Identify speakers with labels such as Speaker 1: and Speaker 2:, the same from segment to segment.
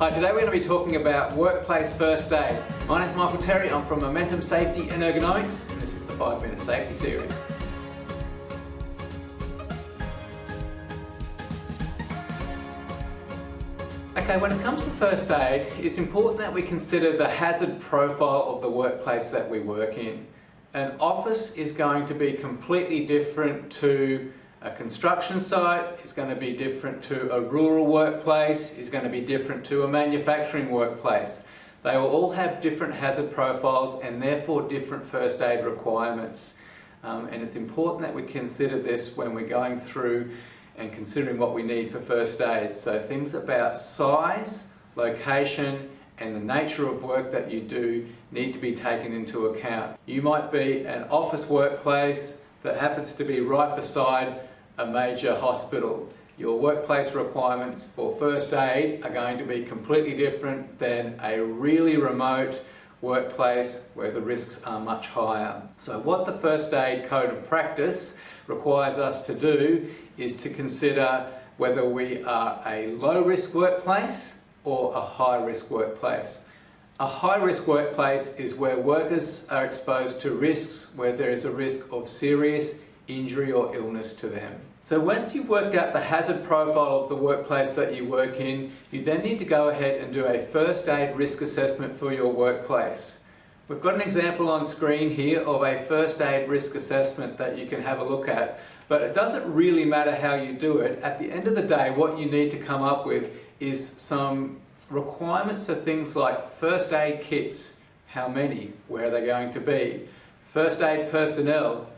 Speaker 1: Hi, today we're going to be talking about workplace first aid. My name is Michael Terry, I'm from Momentum Safety and Ergonomics, and this is the 5-Minute Safety Series. Okay, when it comes to first aid, it's important that we consider the hazard profile of the workplace that we work in. An office is going to be completely different to a construction site, it's going to be different to a rural workplace, it's going to be different to a manufacturing workplace. They will all have different hazard profiles and therefore different first aid requirements. And it's important that we consider this when we're going through and considering what we need for first aid. So things about size, location, and the nature of work that you do need to be taken into account. You might be an office workplace that happens to be right beside a major hospital. Your workplace requirements for first aid are going to be completely different than a really remote workplace where the risks are much higher. So what the First Aid Code of Practice requires us to do is to consider whether we are a low-risk workplace or a high-risk workplace. A high-risk workplace is where workers are exposed to risks where there is a risk of serious injury or illness to them. So once you've worked out the hazard profile of the workplace that you work in, you then need to go ahead and do a first aid risk assessment for your workplace. We've got an example on screen here of a first aid risk assessment that you can have a look at, but it doesn't really matter how you do it. At the end of the day, what you need to come up with is some requirements for things like first aid kits, how many, where are they going to be, first aid personnel,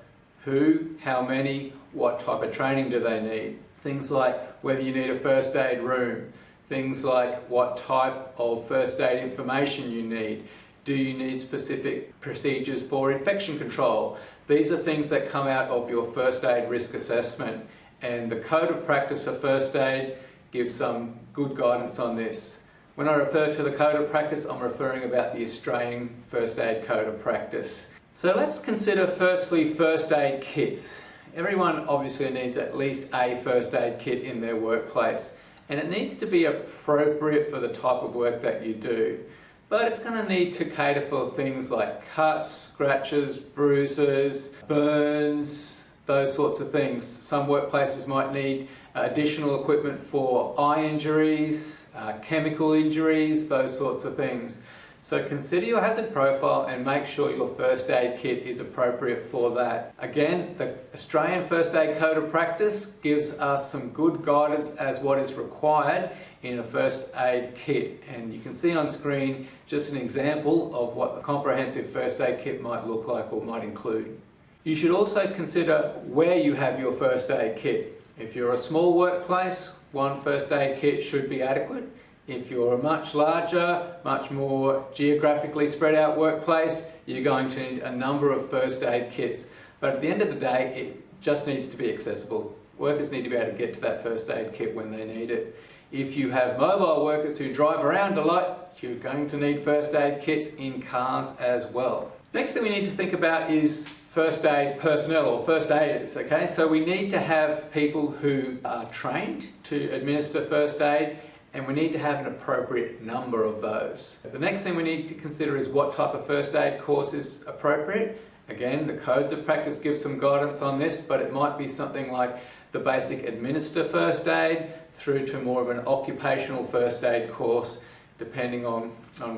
Speaker 1: who, how many, what type of training do they need, things like whether you need a first aid room, things like what type of first aid information you need, do you need specific procedures for infection control. These are things that come out of your first aid risk assessment, and the Code of Practice for First Aid gives some good guidance on this. When I refer to the Code of Practice, I'm referring about the Australian First Aid Code of Practice. So let's consider firstly first aid kits. Everyone obviously needs at least a first aid kit in their workplace, and it needs to be appropriate for the type of work that you do. But it's going to need to cater for things like cuts, scratches, bruises, burns, those sorts of things. Some workplaces might need additional equipment for eye injuries, chemical injuries, those sorts of things. So consider your hazard profile and make sure your first aid kit is appropriate for that. Again, the Australian First Aid Code of Practice gives us some good guidance as what is required in a first aid kit. And you can see on screen just an example of what a comprehensive first aid kit might look like or might include. You should also consider where you have your first aid kit. If you're a small workplace, one first aid kit should be adequate. If you're a much larger, much more geographically spread out workplace, you're going to need a number of first aid kits. But at the end of the day, it just needs to be accessible. Workers need to be able to get to that first aid kit when they need it. If you have mobile workers who drive around a lot, you're going to need first aid kits in cars as well. Next thing we need to think about is first aid personnel or first aiders, okay? So we need to have people who are trained to administer first aid, and we need to have an appropriate number of those. The next thing we need to consider is what type of first aid course is appropriate. Again, the Codes of Practice give some guidance on this, but it might be something like the basic administer first aid through to more of an occupational first aid course, depending on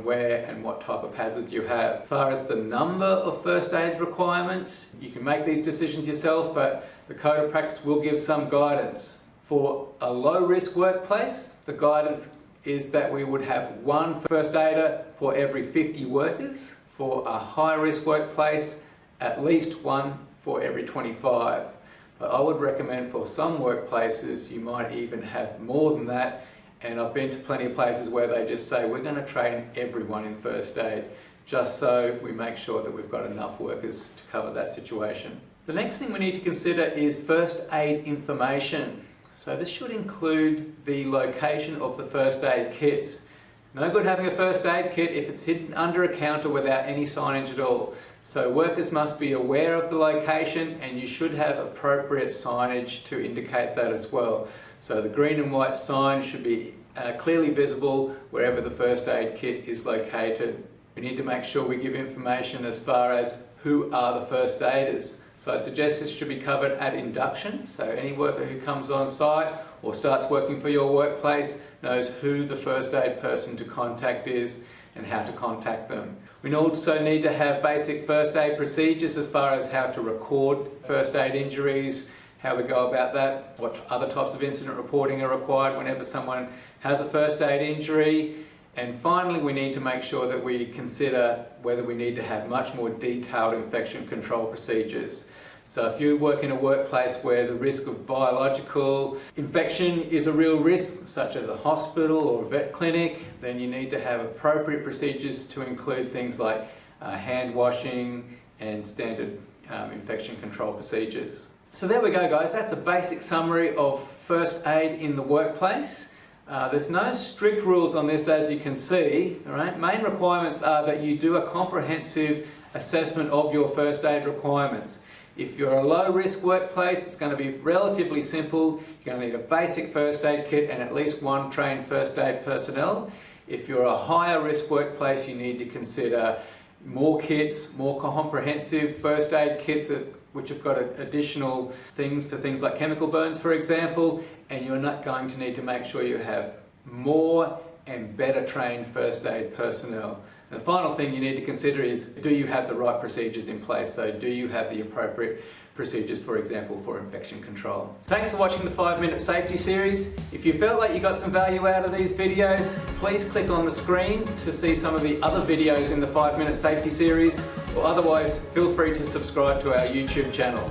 Speaker 1: where and what type of hazards you have. As far as the number of first aid requirements, you can make these decisions yourself, but the Code of Practice will give some guidance. For a low-risk workplace, the guidance is that we would have one first aider for every 50 workers. For a high-risk workplace, at least one for every 25. But I would recommend for some workplaces you might even have more than that, and I've been to plenty of places where they just say we're going to train everyone in first aid, just so we make sure that we've got enough workers to cover that situation. The next thing we need to consider is first aid information. So this should include the location of the first aid kits. No good having a first aid kit if it's hidden under a counter without any signage at all. So workers must be aware of the location, and you should have appropriate signage to indicate that as well. So the green and white sign should be clearly visible wherever the first aid kit is located. We need to make sure we give information as far as who are the first aiders. So I suggest this should be covered at induction, so any worker who comes on site or starts working for your workplace knows who the first aid person to contact is and how to contact them. We also need to have basic first aid procedures as far as how to record first aid injuries, how we go about that, what other types of incident reporting are required whenever someone has a first aid injury. And finally, we need to make sure that we consider whether we need to have much more detailed infection control procedures. So if you work in a workplace where the risk of biological infection is a real risk, such as a hospital or a vet clinic, then you need to have appropriate procedures to include things like hand washing and standard infection control procedures. So there we go, guys. That's a basic summary of first aid in the workplace. There's no strict rules on this, as you can see. All right? Main requirements are that you do a comprehensive assessment of your first aid requirements. If you're a low risk workplace, it's going to be relatively simple. You're going to need a basic first aid kit and at least one trained first aid personnel. If you're a higher risk workplace, you need to consider more kits, more comprehensive first aid kits which have got additional things for things like chemical burns, for example, and you're not going to need to make sure you have more and better trained first aid personnel. And the final thing you need to consider is, do you have the right procedures in place? So do you have the appropriate procedures, for example, for infection control? Thanks for watching the 5-Minute Safety Series. If you felt like you got some value out of these videos, please click on the screen to see some of the other videos in the 5-Minute Safety Series, or otherwise feel free to subscribe to our YouTube channel.